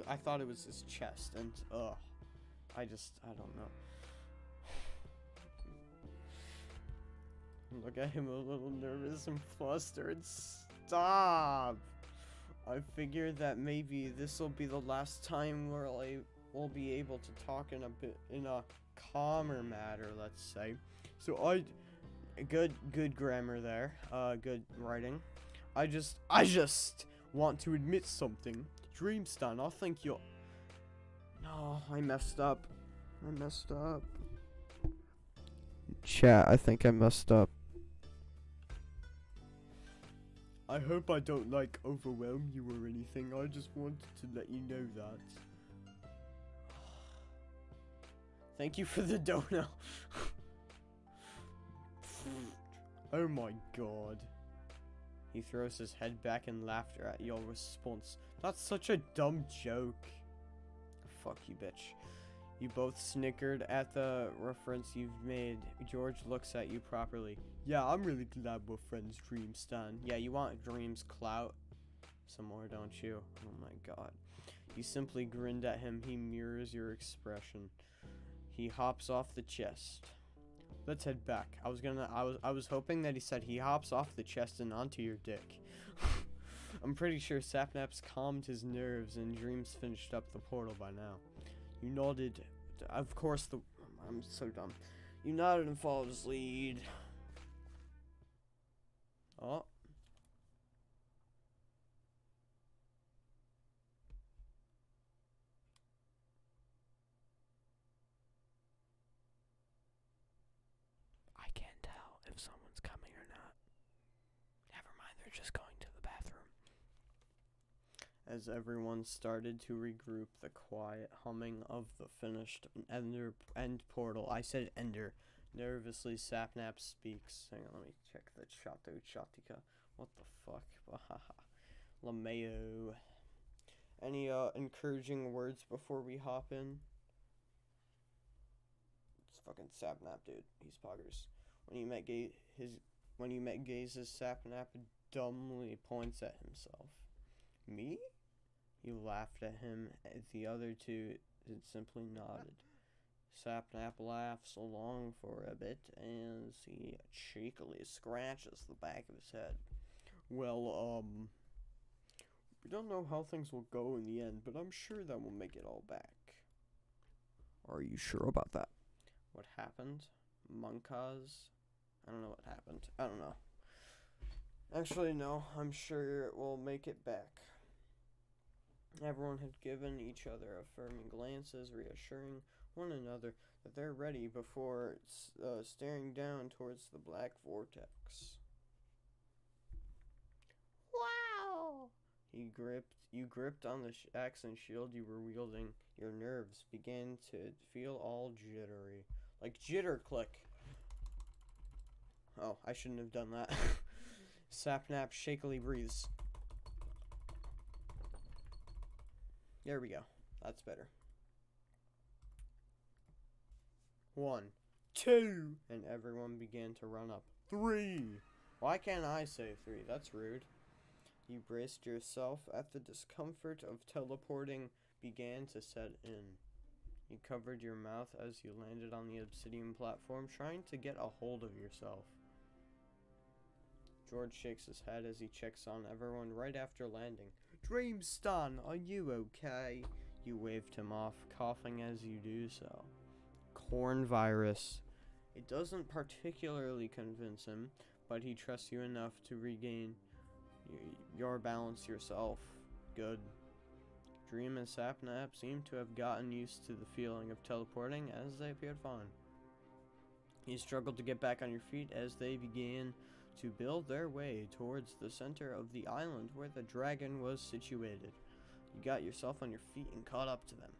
I thought it was his chest, and, I don't know. Look at him a little nervous and flustered. Stop! I figured that maybe this will be the last time we'll be able to talk in a calmer matter, let's say. So good grammar there. Good writing. I just want to admit something. Dreamstan, I'll think you'll. No, I messed up. Chat, I think I messed up. I hope I don't, like, overwhelm you or anything. I just wanted to let you know that. Thank you for the donut. Oh my god. He throws his head back in laughter at your response. That's such a dumb joke. Fuck you, bitch. You both snickered at the reference you've made. George looks at you properly. Yeah, I'm really glad we're friends, Dreamstan. Yeah, you want Dream's clout some more, don't you? Oh my god. You simply grinned at him. He mirrors your expression. He hops off the chest. Let's head back. I was hoping that he said he hops off the chest and onto your dick. I'm pretty sure Sapnap's calmed his nerves and Dreams finished up the portal by now. You nodded. Of course, I'm so dumb. You nodded and followed his lead. Oh. I can't tell if someone's coming or not. Never mind, they're just going to the bathroom. As everyone started to regroup, the quiet humming of the finished end portal. I said ender. Nervously, Sapnap speaks. Hang on, let me check the Chatika. What the fuck? LeMayo. Any encouraging words before we hop in? It's fucking Sapnap, dude. He's poggers. When you met Gaze's Sapnap dumbly points at himself. Me? You laughed at him. The other two simply nodded. Sapnap laughs along for a bit as he cheekily scratches the back of his head. Well, we don't know how things will go in the end, but I'm sure that we'll make it all back. Are you sure about that? What happened? Monkas? I don't know what happened. I don't know. Actually, no. I'm sure we'll make it back. Everyone had given each other affirming glances, reassuring one another that they're ready before staring down towards the black vortex. Wow! You gripped on the axe and shield you were wielding. Your nerves began to feel all jittery. Like jitter click. Oh, I shouldn't have done that. Sapnap shakily breathes. There we go. That's better. 1, 2, and everyone began to run up. 3. Why can't I say 3? That's rude. You braced yourself at the discomfort of teleporting began to set in. You covered your mouth as you landed on the obsidian platform, trying to get a hold of yourself. George shakes his head as he checks on everyone right after landing. Dreamstan, are you okay? You waved him off, coughing as you do so. Corn virus. It doesn't particularly convince him, but he trusts you enough to regain your balance yourself. Good. Dream and Sapnap seem to have gotten used to the feeling of teleporting as they appeared fine. You struggled to get back on your feet as they began to build their way towards the center of the island where the dragon was situated. You got yourself on your feet and caught up to them.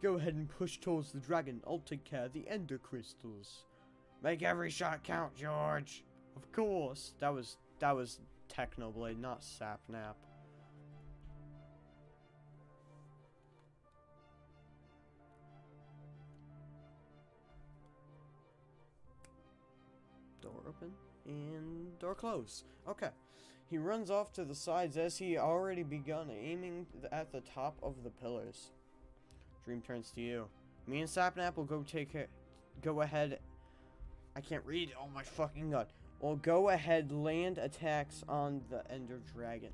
Go ahead and push towards the dragon. I'll take care of the ender crystals. Make every shot count, George. Of course. That was Technoblade, not Sapnap. Door open and door closed. Okay. He runs off to the sides as he already begun aiming at the top of the pillars. Dream turns to you. Me and Sapnap will go ahead. I can't read. Oh my fucking god. We'll go ahead land attacks on the Ender Dragon.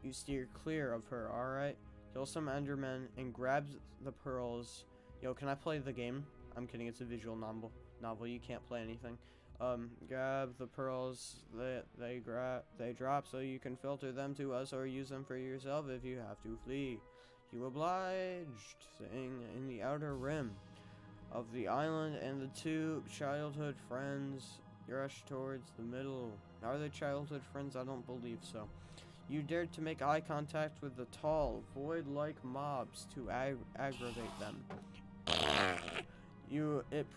You steer clear of her, alright? Kill some Endermen and grab the pearls. Yo, can I play the game? I'm kidding, it's a visual novel. You can't play anything. Grab the pearls that they drop so you can filter them to us or use them for yourself if you have to flee. You obliged, saying in the outer rim of the island, and the two childhood friends rush towards the middle. Are they childhood friends? I don't believe so. You dared to make eye contact with the tall, void-like mobs to aggravate them. It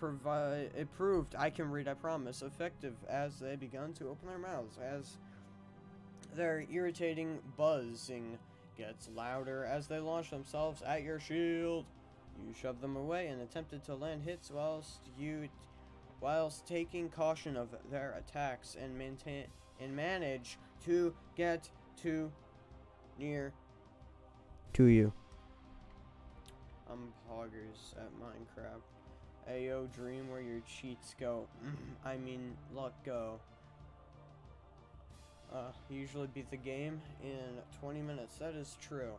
proved, I can read, I promise, effective as they begun to open their mouths, as their irritating buzzing gets louder as they launch themselves at your shield. You shoved them away and attempted to land hits whilst taking caution of their attacks and manage to get too near to you. I'm poggers at Minecraft. Ayo, dream where your cheats go. I mean, luck go. Usually beat the game in 20 minutes. That is true.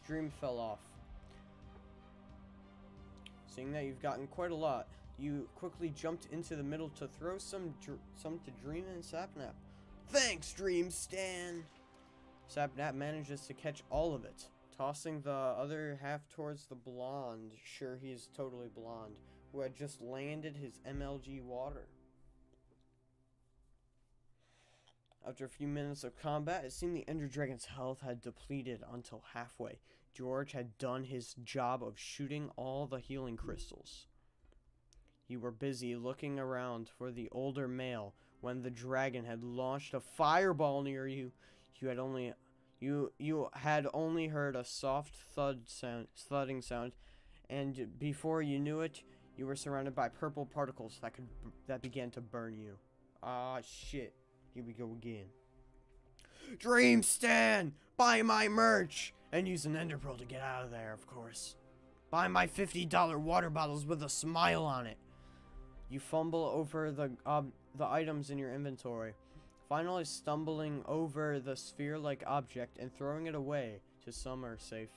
Dream fell off. Seeing that you've gotten quite a lot, you quickly jumped into the middle to throw some to Dream and Sapnap. Thanks, Dream Stan! Sapnap manages to catch all of it, tossing the other half towards the blonde, sure he's totally blonde, who had just landed his MLG water. After a few minutes of combat, it seemed the Ender Dragon's health had depleted until halfway. George had done his job of shooting all the healing crystals. You were busy looking around for the older male when the dragon had launched a fireball near you. You had only heard a soft thudding sound, and before you knew it, you were surrounded by purple particles that began to burn you. Ah, shit. Here we go again. Dream Stan! Buy my merch! And use an ender pearl to get out of there, of course. Buy my $50 water bottles with a smile on it. You fumble over the items in your inventory, finally stumbling over the sphere-like object and throwing it away to somewhere safe.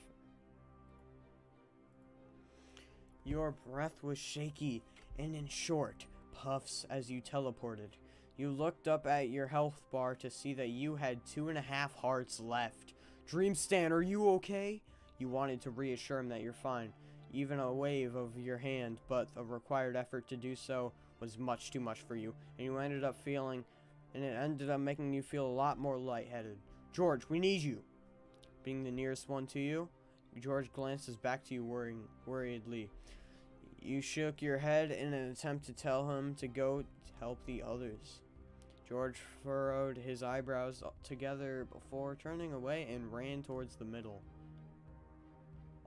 Your breath was shaky and in short puffs as you teleported. You looked up at your health bar to see that you had 2.5 hearts left. Dream Stan, are you okay? You wanted to reassure him that you're fine, even a wave of your hand, but the required effort to do so was much too much for you, and it ended up making you feel a lot more lightheaded. George, we need you. Being the nearest one to you, George glances back to you worriedly. You shook your head in an attempt to tell him to go help the others. George furrowed his eyebrows together before turning away and ran towards the middle.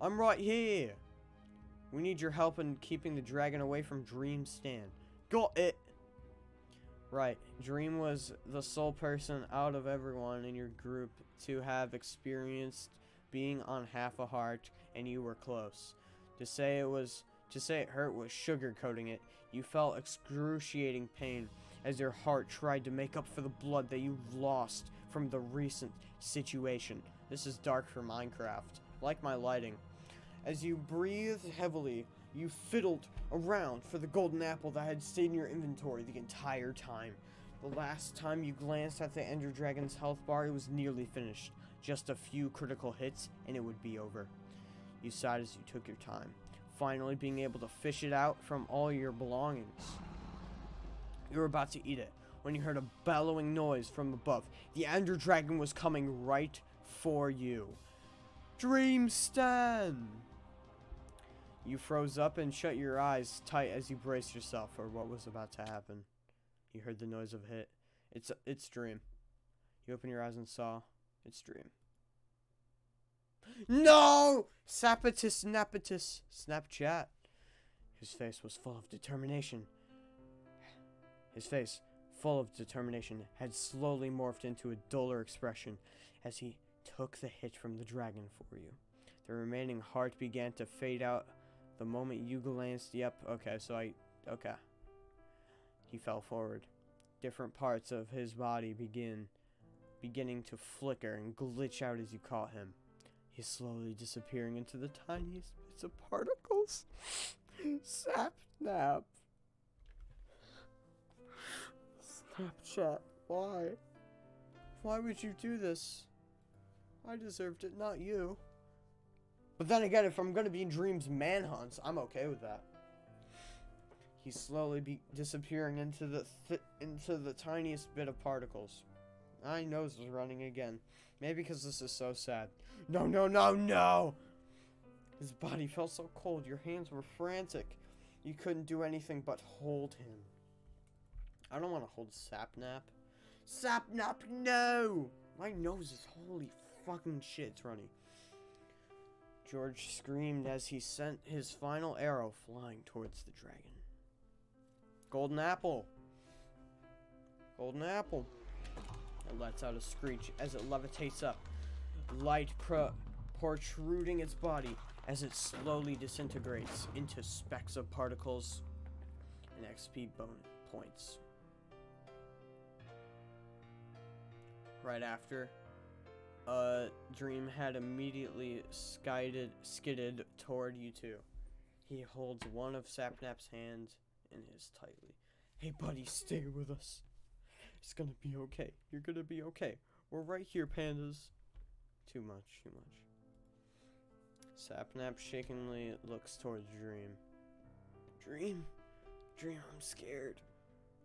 I'm right here. We need your help in keeping the dragon away from Dream Stan. Got it. Right, Dream was the sole person out of everyone in your group to have experienced being on half a heart, and you were close. To say it hurt was sugarcoating it. You felt excruciating pain as your heart tried to make up for the blood that you've lost from the recent situation. This is dark for Minecraft, like my lighting. As you breathed heavily, You fiddled around for the golden apple that had stayed in your inventory the entire time. The last time you glanced at the Ender Dragon's health bar, it was nearly finished. Just a few critical hits, and it would be over. You sighed as you took your time, finally being able to fish it out from all your belongings. You were about to eat it when you heard a bellowing noise from above. The Ender Dragon was coming right for you. Dream Stan! You froze up and shut your eyes tight as you braced yourself for what was about to happen. You heard the noise of a hit. It's Dream. You opened your eyes and saw it's Dream. No! Sapatus Napatus Snapchat. His face was full of determination. His face, full of determination, had slowly morphed into a duller expression as he took the hit from the dragon for you. The remaining heart began to fade out the moment you glanced. Yep, okay, okay. He fell forward. Different parts of his body beginning to flicker and glitch out as you caught him. He's slowly disappearing into the tiniest bits of particles. Sapnap. Snapchat, why? Why would you do this? I deserved it, not you. But then again, if I'm gonna be in Dream's manhunts, I'm okay with that. He's slowly disappearing into the tiniest bit of particles. My nose is running again. Maybe because this is so sad. No, no, no, no! His body felt so cold. Your hands were frantic. You couldn't do anything but hold him. I don't want to hold Sapnap. Sapnap, no! My nose is holy fucking shit, it's runny. George screamed as he sent his final arrow flying towards the dragon. Golden apple. Golden apple. It lets out a screech as it levitates up, light protruding its body as it slowly disintegrates into specks of particles and XP points. Right after, Dream had immediately skidded toward you two. He holds one of Sapnap's hands in his tightly. Hey buddy, stay with us. It's gonna be okay. You're gonna be okay. We're right here, pandas. Too much, too much. Sapnap shakingly looks towards Dream. Dream? Dream, I'm scared.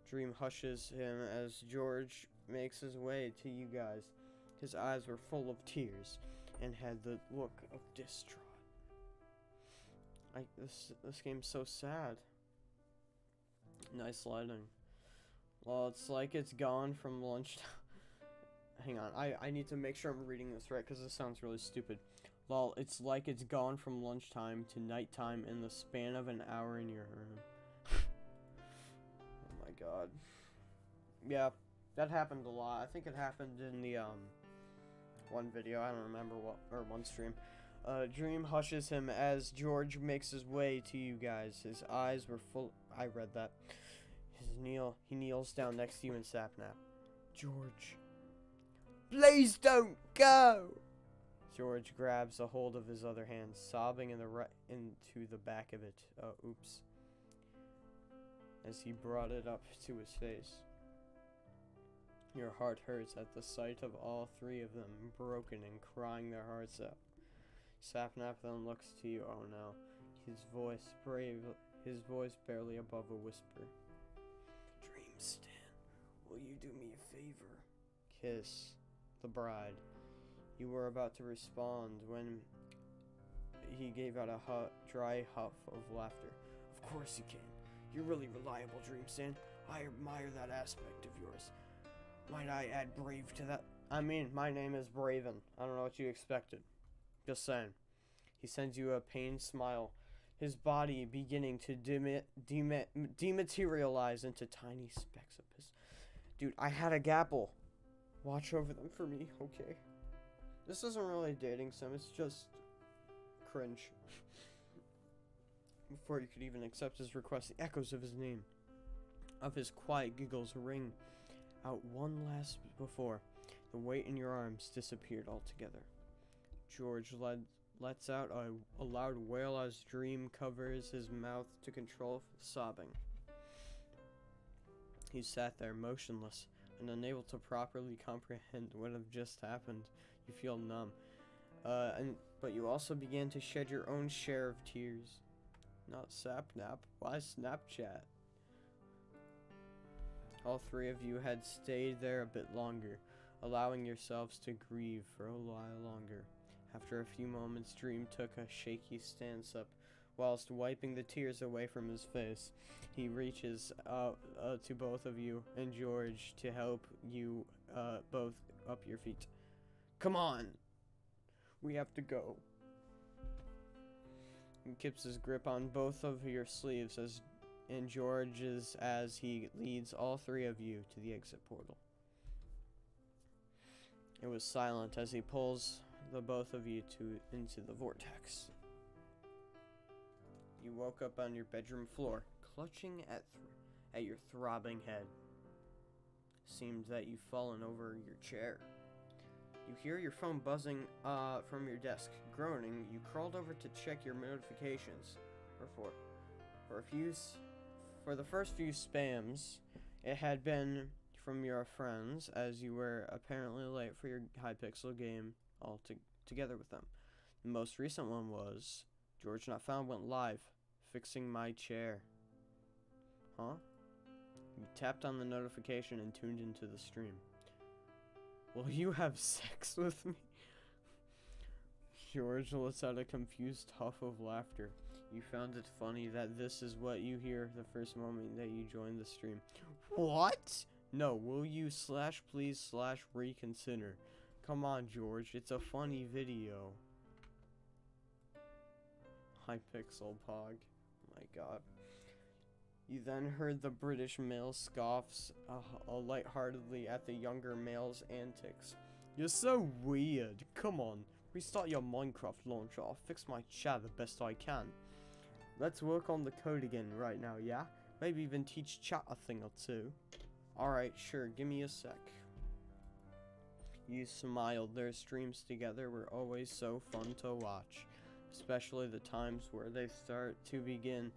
Dream hushes him as George makes his way to you guys. His eyes were full of tears and had the look of distraught. This game's so sad. Nice lighting. Well, it's like it's gone from lunchtime. Hang on, I need to make sure I'm reading this right because this sounds really stupid. Lol, it's like it's gone from lunchtime to nighttime in the span of an hour in your room. Oh my god. Yeah, that happened a lot. I think it happened in the, one video, I don't remember what, or one stream. Dream hushes him as George makes his way to you guys. His eyes were full, I read that. He kneels down next to you and Sapnap. George. Please don't go! George grabs a hold of his other hand, sobbing into the back of it. Oh, oops. As he brought it up to his face. Your heart hurts at the sight of all three of them, broken and crying their hearts out. Sapnap then looks to you. Oh no. His voice barely above a whisper. Dream Stan, will you do me a favor? Kiss the bride. You were about to respond when he gave out a dry huff of laughter. Of course you can. You're really reliable, Dream Stan. I admire that aspect of yours. Might I add brave to that? I mean, my name is Braven. I don't know what you expected. Just saying. He sends you a pained smile, his body beginning to dematerialize into tiny specks of piss. Dude, I had a gapple. Watch over them for me, okay? This isn't really a dating sim, it's just cringe. Before you could even accept his request, the echoes of his name, of his quiet giggles ring out one last before the weight in your arms disappeared altogether. George led lets out a loud wail as Dream covers his mouth to control sobbing. He sat there motionless and unable to properly comprehend what had just happened. You feel numb. But you also began to shed your own share of tears. Not Sapnap. Why Snapchat? All three of you had stayed there a bit longer, allowing yourselves to grieve for a while longer. After a few moments, Dream took a shaky stance up, whilst wiping the tears away from his face. He reaches out to both of you and George to help you both up your feet. Come on! We have to go. He keeps his grip on both of your sleeves and George's as he leads all three of you to the exit portal. It was silent as he pulls the both of you into the vortex. You woke up on your bedroom floor, clutching at your throbbing head. Seems that you've fallen over your chair. You hear your phone buzzing from your desk. Groaning, you crawled over to check your notifications. For the first few spams, it had been from your friends, as you were apparently late for your Hypixel game together with them. The most recent one was, George Not Found went live, fixing my chair. Huh? You tapped on the notification and tuned into the stream. Will you have sex with me? George lets out a confused huff of laughter. You found it funny that this is what you hear the first moment that you join the stream. What? No, will you /please /reconsider? Come on, George, it's a funny video. Hypixel Pog. Oh my god. You then heard the British male scoffs lightheartedly at the younger male's antics. You're so weird. Come on, restart your Minecraft launcher. I'll fix my chat the best I can. Let's work on the code again right now, yeah? Maybe even teach chat a thing or two. Alright, sure, give me a sec. You smiled. Their streams together were always so fun to watch. Especially the times where they start to begin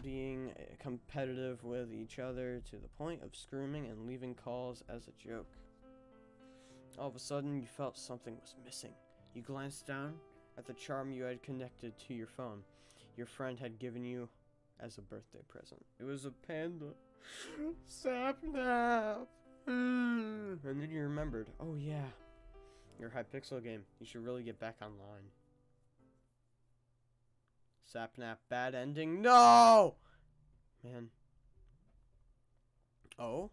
being competitive with each other to the point of screaming and leaving calls as a joke. All of a sudden, you felt something was missing. You glanced down at the charm you had connected to your phone. Your friend had given you as a birthday present. It was a panda. Sapnap! And then you remembered, oh yeah, your Hypixel game. You should really get back online. Sapnap, bad ending. No! Man. Oh?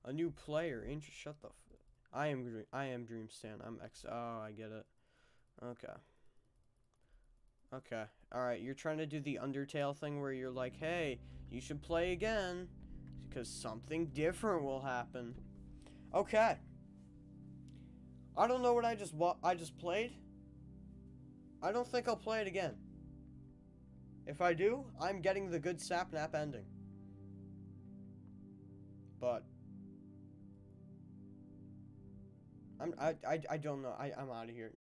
A new player. Shut the I am Dreamstan. I'm X. Oh, I get it. Okay. Okay. Alright, you're trying to do the Undertale thing where you're like, hey, you should play again. Because something different will happen. Okay. I don't know what I just played. I don't think I'll play it again. If I do, I'm getting the good Sapnap ending. But I don't know. I'm out of here.